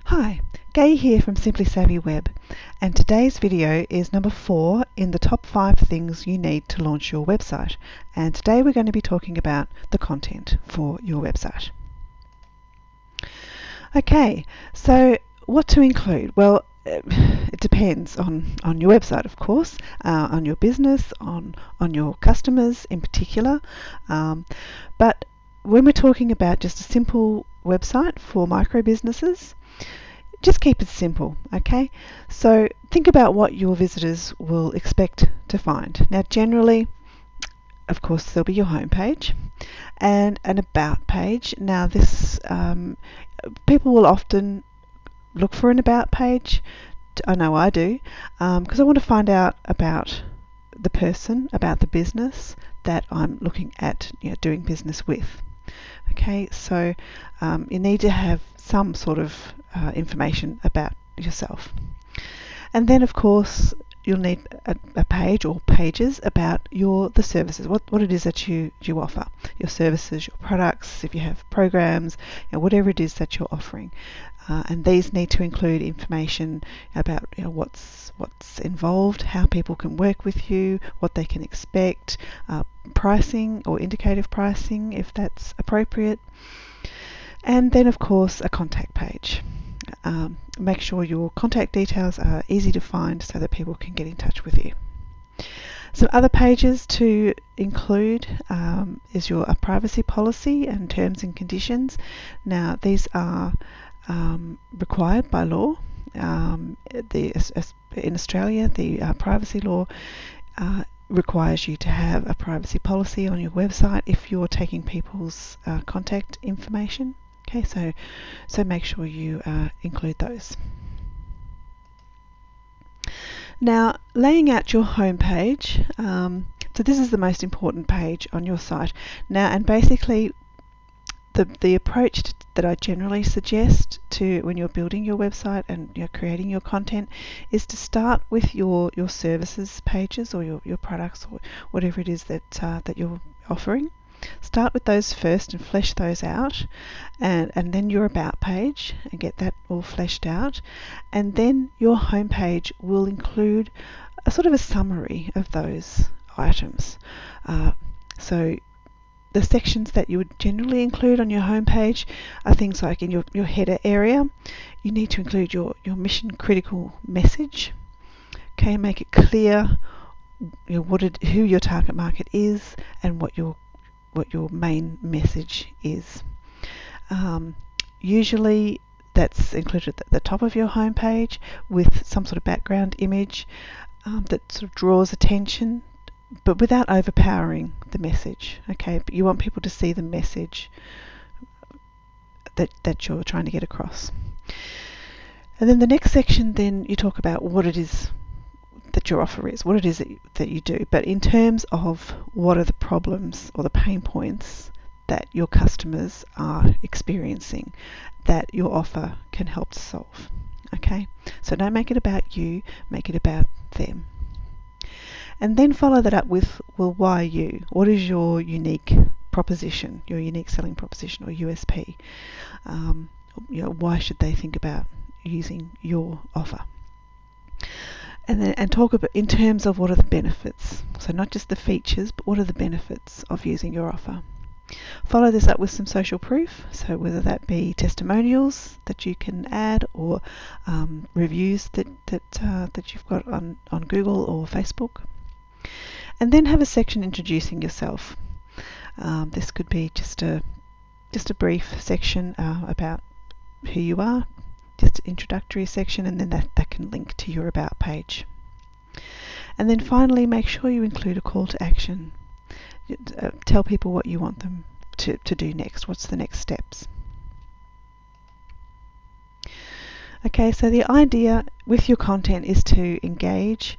Hi, Gay here from Simply Savvy Web, and today's video is number 4 in the top 5 things you need to launch your website. And today we're going to be talking about the content for your website. Okay, so what to include? Well, it depends on your website, of course, on your business, on your customers in particular. But when we're talking about just a simple website for micro businesses, just keep it simple, okay? So think about what your visitors will expect to find. Now, generally, of course, there'll be your home page and an about page. Now, this people will often look for an about page. I know I do, because I want to find out about the person, about the business that I'm looking at, doing business with. Okay, so you need to have some sort of information about yourself. And then, of course, you'll need a page or pages about the services, what it is that you offer, your services, your products, if you have programs, whatever it is that you're offering. And these need to include information about what's involved, how people can work with you, what they can expect, pricing or indicative pricing if that's appropriate, and then of course a contact page. Make sure your contact details are easy to find so that people can get in touch with you. Some other pages to include is your privacy policy and terms and conditions. Now, these are required by law. In Australia, the privacy law requires you to have a privacy policy on your website if you're taking people's contact information. Okay, so make sure you include those. Now, laying out your home page. So this is the most important page on your site. Now, and basically, the approach that I generally suggest to when you're building your website and you're creating your content is to start with your services pages or your products or whatever it is that you're offering. Start with those first and flesh those out, and then your about page and get that all fleshed out, and then your home page will include a sort of a summary of those items. So the sections that you would generally include on your homepage are things like in your header area, you need to include your mission critical message. Okay, make it clear who your target market is and what your main message is. Usually that's included at the top of your homepage with some sort of background image that sort of draws attention, but without overpowering the message. Okay, but you want people to see the message that you're trying to get across. And then the next section, then you talk about what it is that your offer is, what it is that you do, but in terms of what are the problems or the pain points that your customers are experiencing that your offer can help to solve. Okay, so don't make it about you, make it about them. And then follow that up with, well, why you? What is your unique proposition, your unique selling proposition or USP? Why should they think about using your offer? And talk about in terms of what are the benefits. So not just the features, but what are the benefits of using your offer. Follow this up with some social proof. So whether that be testimonials that you can add or reviews that you've got on Google or Facebook. And then have a section introducing yourself. This could be just a brief section about who you are, just an introductory section, and then that can link to your about page. And then finally, make sure you include a call to action. Tell people what you want them to do next. What's the next steps? Okay, so the idea with your content is to engage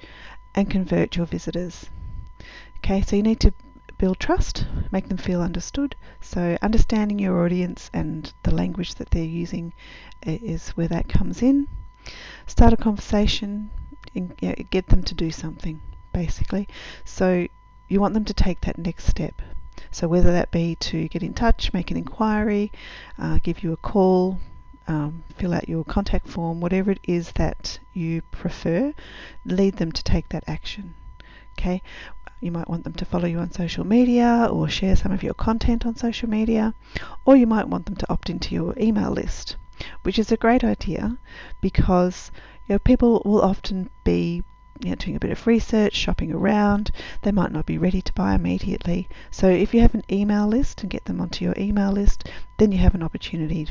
and convert your visitors. Okay, so you need to build trust, make them feel understood. So understanding your audience and the language that they're using is where that comes in. Start a conversation and get them to do something, basically. So you want them to take that next step. So whether that be to get in touch, make an inquiry, give you a call, fill out your contact form, whatever it is that you prefer, lead them to take that action. Okay, you might want them to follow you on social media or share some of your content on social media, or you might want them to opt into your email list, which is a great idea because people will often be doing a bit of research, shopping around. They might not be ready to buy immediately. So if you have an email list and get them onto your email list, then you have an opportunity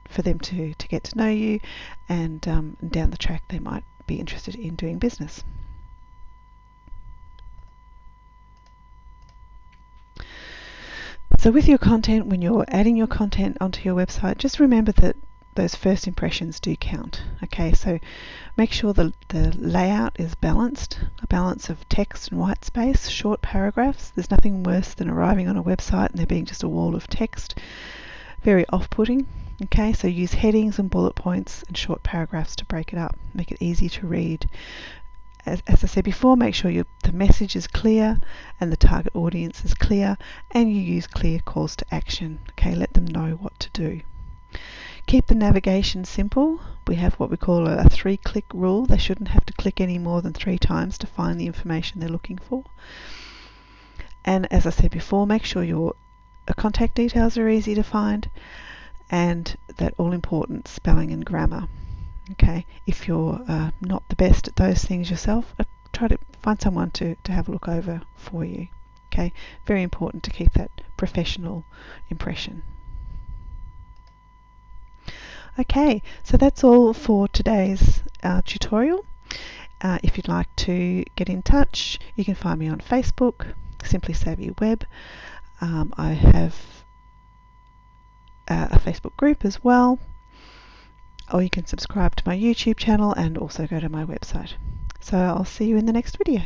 for them to get to know you, and down the track they might be interested in doing business. So with your content, when you're adding your content onto your website, just remember that those first impressions do count. Okay, so make sure the layout is balanced, a balance of text and white space, short paragraphs. There's nothing worse than arriving on a website and there being just a wall of text. Very off-putting. Okay, so use headings and bullet points and short paragraphs to break it up, make it easy to read. As I said before, make sure the message is clear and the target audience is clear, and you use clear calls to action. Okay, let them know what to do. Keep the navigation simple. We have what we call a 3-click rule. They shouldn't have to click any more than 3 times to find the information they're looking for. And as I said before, make sure your contact details are easy to find, and that all-important spelling and grammar. Okay, if you're not the best at those things yourself, try to find someone to have a look over for you. Okay, very important to keep that professional impression. Okay, so that's all for today's tutorial. If you'd like to get in touch, you can find me on Facebook, Simply Savvy Web. I have a Facebook group as well, or you can subscribe to my YouTube channel and also go to my website. So I'll see you in the next video.